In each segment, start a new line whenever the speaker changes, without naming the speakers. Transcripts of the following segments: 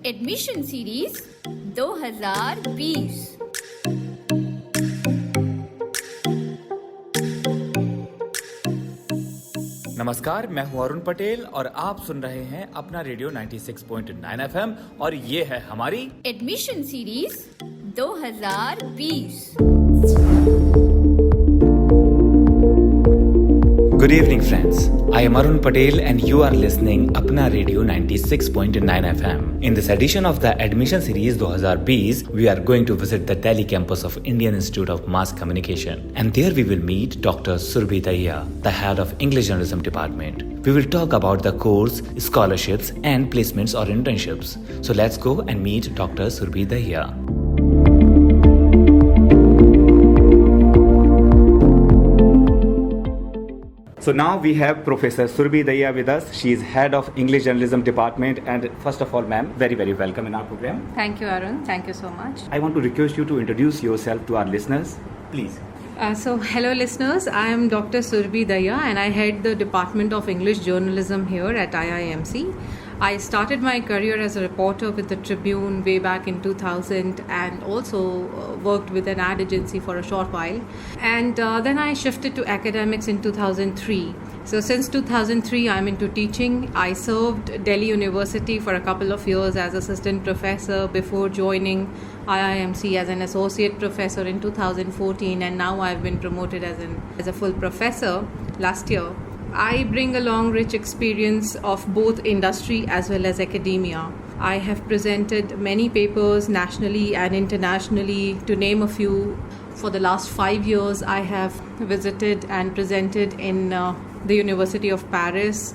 Admission series 2020।
नमस्कार, मैं हूं अरुण पटेल और आप सुन रहे हैं अपना रेडियो 96.9 FM और ये है हमारी
admission series 2020।
Good evening friends, I am Arun Patel and you are listening Apna Radio 96.9 FM. In this edition of the Admission Series 2020, we are going to visit the Delhi campus of Indian Institute of Mass Communication. And there we will meet Dr. Surbhi Dahiya, the head of English Journalism Department. We will talk about the course, scholarships and placements or internships. So let's go and meet Dr. Surbhi Dahiya. So now we have Professor Surbhi Dahiya with us. She is head of English Journalism Department. And first of all, ma'am, very, very welcome in our program.
Thank you, Arun. Thank you so much.
I want to request you to introduce yourself to our listeners, please.
Hello listeners, I am Dr. Surbhi Dahiya and I head the Department of English Journalism here at IIMC. I started my career as a reporter with the Tribune way back in 2000 and also worked with an ad agency for a short while. And then I shifted to academics in 2003. So since 2003, I'm into teaching. I served Delhi University for a couple of years as assistant professor before joining IIMC as an associate professor in 2014, and now I've been promoted as a full professor last year. I bring along rich experience of both industry as well as academia. I have presented many papers nationally and internationally, to name a few. For the last 5 years, I have visited and presented in the University of Paris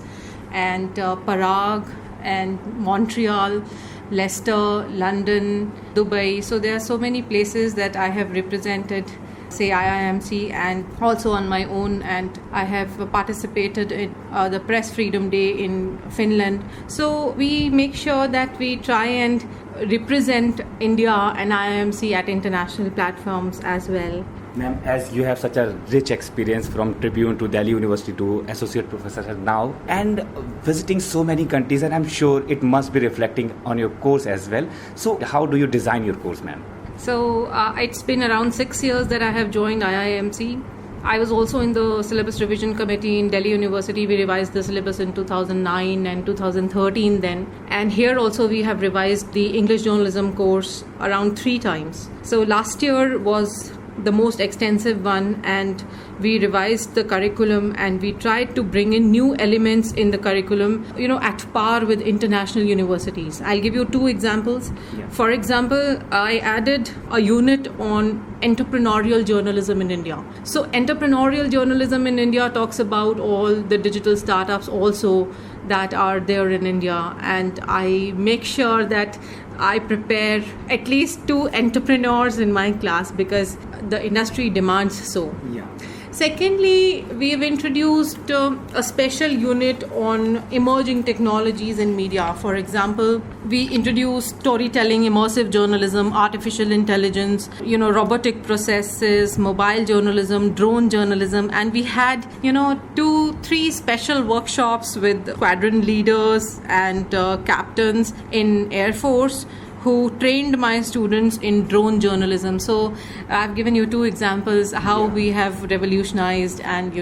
and Prague and Montreal, Leicester, London, Dubai. So there are so many places that I have represented, say IIMC, and also on my own, and I have participated in the Press Freedom Day in Finland. So we make sure that we try and represent India and IIMC at international platforms as well.
Ma'am, as you have such a rich experience from Tribune to Delhi University to associate professor now and visiting so many countries, and I'm sure it must be reflecting on your course as well. So how do you design your course, ma'am?
So it's been around 6 years that I have joined IIMC. I was also in the syllabus revision committee in Delhi University. We revised the syllabus in 2009 and 2013 then. And here also we have revised the English journalism course around 3 times. So last year was the most extensive one, and we revised the curriculum and we tried to bring in new elements in the curriculum, at par with international universities. I'll give you 2 examples.
Yeah.
For example, I added a unit on entrepreneurial journalism in India. So entrepreneurial journalism in India talks about all the digital startups also that are there in India, and I make sure that I prepare at least 2 entrepreneurs in my class because the industry demands so.
Yeah.
Secondly, we have introduced a special unit on emerging technologies in media. For example, we introduced storytelling, immersive journalism, artificial intelligence, robotic processes, mobile journalism, drone journalism, and we had, 2-3 special workshops with squadron leaders and captains in Air Force who trained my students in drone journalism. So I've given you 2 examples how we have revolutionized and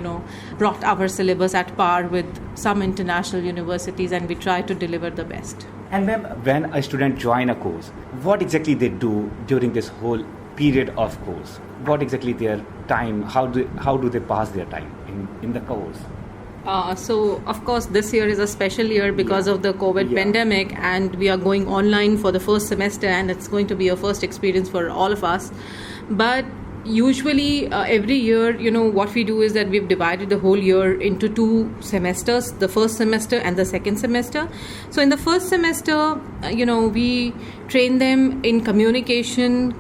brought our syllabus at par with some international universities, and we try to deliver the best.
And ma'am, when a student join a course, what exactly they do during this whole period of course? What exactly their time? How do they pass their time in the course?
So, of course, this year is a special year because of the COVID pandemic, and we are going online for the first semester, and it's going to be a first experience for all of us. But usually every year, what we do is that we've divided the whole year into 2 semesters, the first semester and the second semester. So in the first semester, we train them in communication,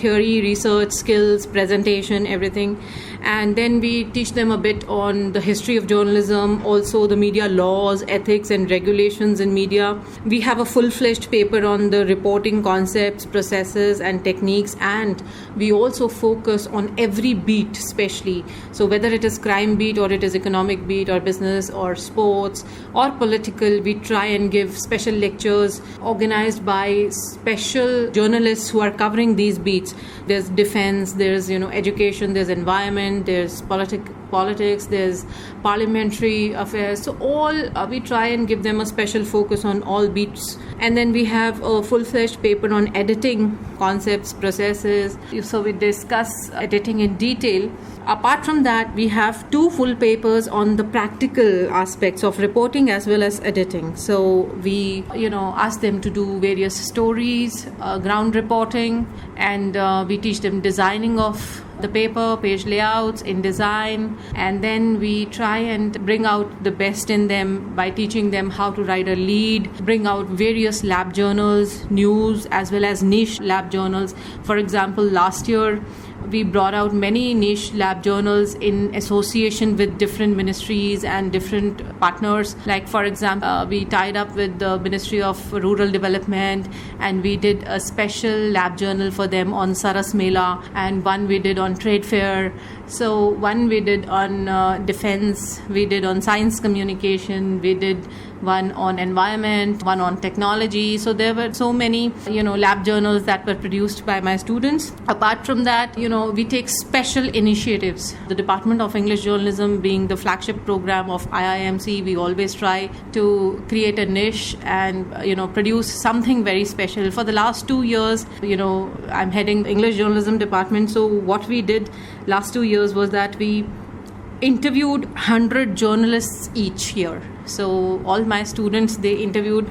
theory, research, skills, presentation, everything. And then we teach them a bit on the history of journalism, also the media laws, ethics and regulations in media. We have a full-fledged paper on the reporting concepts, processes and techniques, and we also focus focus on every beat, especially. So whether it is crime beat or it is economic beat or business or sports or political, we try and give special lectures organized by special journalists who are covering these beats. There's defense, there's education, there's environment, there's politics, there's parliamentary affairs. So all we try and give them a special focus on all beats. And then we have a full-fledged paper on editing concepts, processes. So we discuss editing in detail. Apart from that, we have 2 full papers on the practical aspects of reporting as well as editing. So we, ask them to do various stories, ground reporting, and we teach them designing of the paper, page layouts, InDesign, and then we try and bring out the best in them by teaching them how to write a lead, bring out various lab journals, news, as well as niche lab journals. For example, last year, we brought out many niche lab journals in association with different ministries and different partners. Like, for example, we tied up with the Ministry of Rural Development and we did a special lab journal for them on Saras Mela, and one we did on trade fair. So one we did on defense, we did on science communication, we did one on environment, one on technology. So there were so many, lab journals that were produced by my students. Apart from that, we take special initiatives. The Department of English Journalism being the flagship program of IIMC, we always try to create a niche and, produce something very special. For the last 2 years, I'm heading the English Journalism Department. So what we did last 2 years was that we interviewed 100 journalists each year. So all my students, they interviewed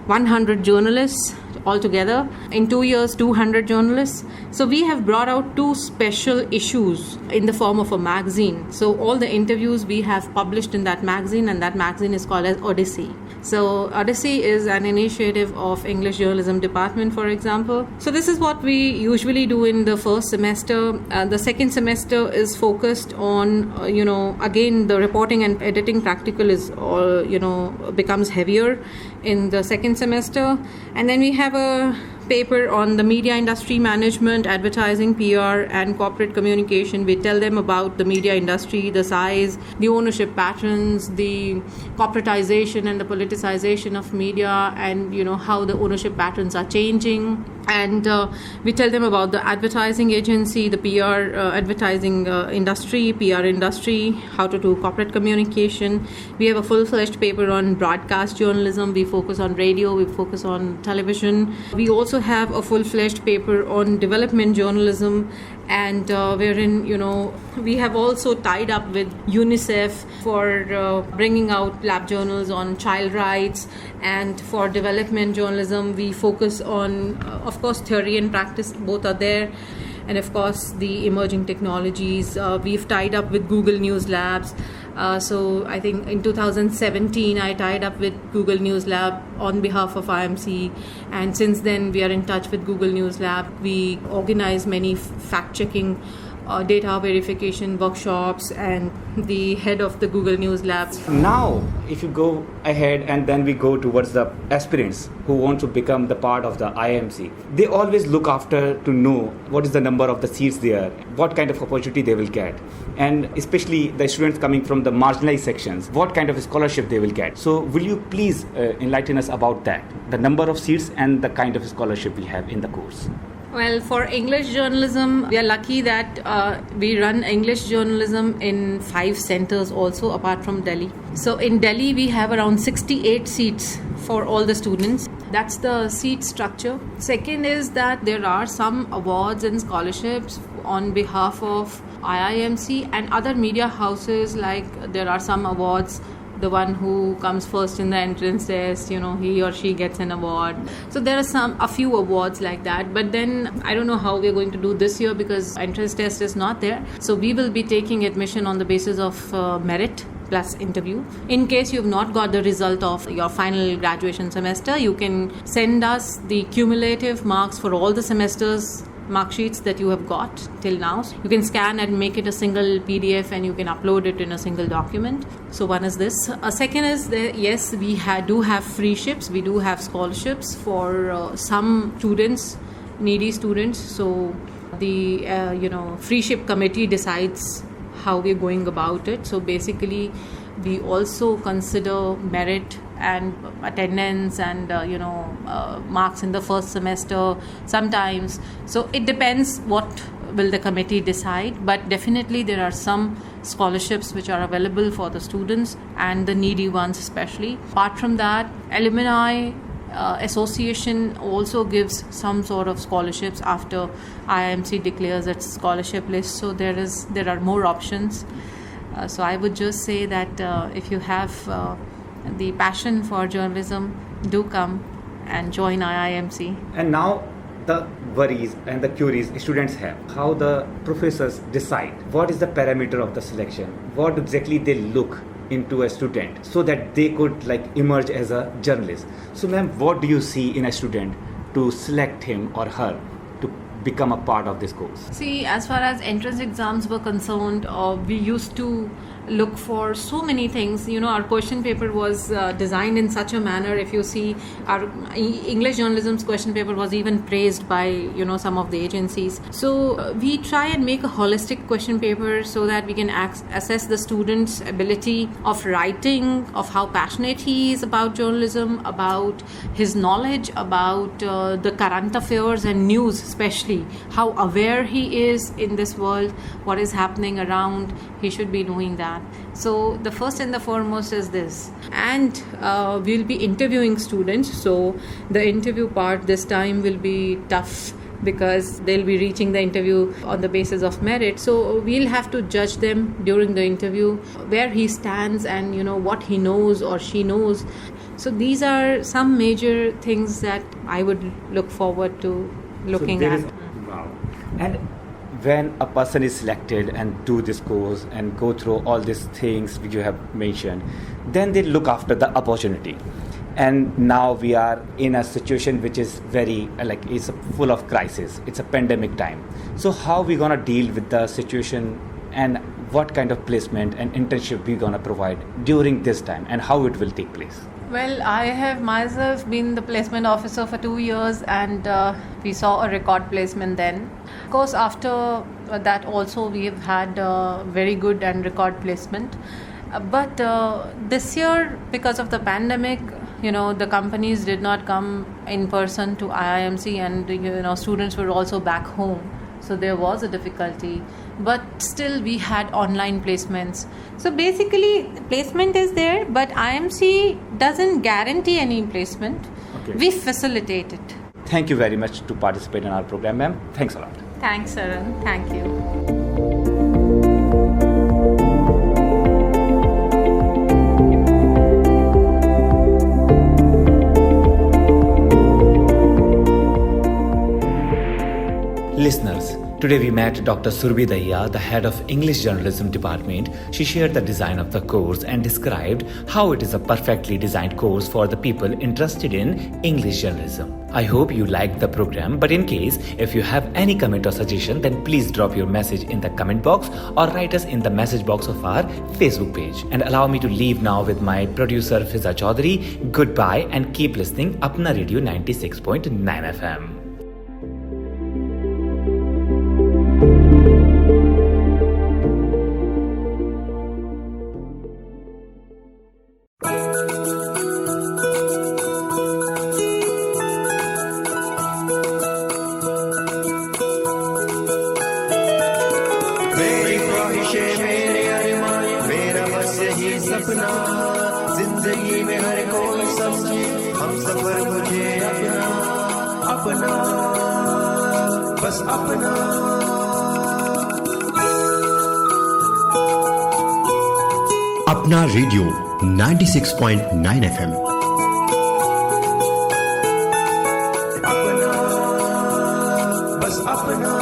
100 journalists altogether. In 2 years, 200 journalists. So we have brought out 2 special issues in the form of a magazine. So all the interviews we have published in that magazine, and that magazine is called as Odyssey. So Odyssey is an initiative of English Journalism Department, for example. So this is what we usually do in the first semester. The second semester is focused on, again, the reporting and editing practical is all, becomes heavier in the second semester. And then we have a paper on the media industry management, advertising, PR, and corporate communication. We tell them about the media industry, the size, the ownership patterns, the corporatization and the politicization of media, and how the ownership patterns are changing. And we tell them about the advertising agency, the PR advertising industry, PR industry, how to do corporate communication. We have a full-fledged paper on broadcast journalism. We focus on radio, we focus on television. We also have a full-fledged paper on development journalism, and wherein we have also tied up with UNICEF for bringing out lab journals on child rights. And for development journalism, we focus on, of course, theory and practice, both are there. And of course, the emerging technologies. We've tied up with Google News Labs. So I think in 2017, I tied up with Google News Lab on behalf of IMC. And since then, we are in touch with Google News Lab. We organize many fact-checking data verification workshops, and the head of the Google News Lab.
Now, if you go ahead and then we go towards the aspirants who want to become the part of the IMC, they always look after to know what is the number of the seats there, what kind of opportunity they will get, and especially the students coming from the marginalized sections, what kind of scholarship they will get. So will you please enlighten us about that, the number of seats and the kind of scholarship we have in the course?
Well, for English journalism, we are lucky that we run English journalism in 5 centers also, apart from Delhi. So in Delhi, we have around 68 seats for all the students. That's the seat structure. Second is that there are some awards and scholarships on behalf of IIMC and other media houses. Like there are some awards. The one who comes first in the entrance test, he or she gets an award. So there are a few awards like that. But then I don't know how we're going to do this year because entrance test is not there. So we will be taking admission on the basis of merit plus interview. In case you've not got the result of your final graduation semester, you can send us the cumulative marks for all the semesters mark sheets that you have got till now. You can scan and make it a single PDF and you can upload it in a single document. So one is this. A second is that yes, we do have free ships. We do have scholarships for some students, needy students. So the freeship committee decides how we're going about it. So basically, we also consider merit and attendance and marks in the first semester sometimes. So it depends what will the committee decide, but definitely there are some scholarships which are available for the students and the needy ones especially. Apart from that, alumni association also gives some sort of scholarships after IIMC declares its scholarship list. So there are more options. So I would just say that if you have the passion for journalism, do come and join IIMC.
And now the worries and the queries students have, how the professors decide what is the parameter of the selection, what exactly they look into a student so that they could emerge as a journalist. So ma'am, what do you see in a student to select him or her to become a part of this course?
See, as far as entrance exams were concerned, we used to look for so many things. Our question paper was designed in such a manner. If you see, our English journalism's question paper was even praised by some of the agencies. So we try and make a holistic question paper so that we can assess the student's ability of writing, of how passionate he is about journalism, about his knowledge about the current affairs and news, especially how aware he is in this world, what is happening around. He should be doing that. So the first and the foremost is this. And we'll be interviewing students. So the interview part this time will be tough because they'll be reaching the interview on the basis of merit. So we'll have to judge them during the interview, where he stands and what he knows or she knows. So these are some major things that I would look forward to looking at.
Wow. And when a person is selected and do this course and go through all these things which you have mentioned, then they look after the opportunity. And now we are in a situation which is very it's full of crisis. It's a pandemic time. So how we gonna deal with the situation, and what kind of placement and internship we gonna provide during this time, and how it will take place?
Well, I have myself been the placement officer for 2 years, and we saw a record placement then. Of course, after that also we have had very good and record placement. But this year, because of the pandemic, the companies did not come in person to IIMC, and students were also back home. So there was a difficulty, but still we had online placements. So basically placement is there, but IIMC doesn't guarantee any placement.
Okay.
We facilitate it.
Thank you very much to participate in our program, ma'am. Thanks a lot.
Thanks, Saran. Thank you.
Listeners, today we met Dr. Surbhi Dahiya, the head of English Journalism Department. She shared the design of the course and described how it is a perfectly designed course for the people interested in English journalism. I hope you liked the program, but in case if you have any comment or suggestion, then please drop your message in the comment box or write us in the message box of our Facebook page. And allow me to leave now with my producer Fiza Chaudhary. Goodbye and keep listening Apna Radio 96.9 FM.
सपना जिंदगी में हर कोई समझे हम सफर मुझे अपना अपना बस अपना अपना रेडियो 96.9 FM अपना बस अपना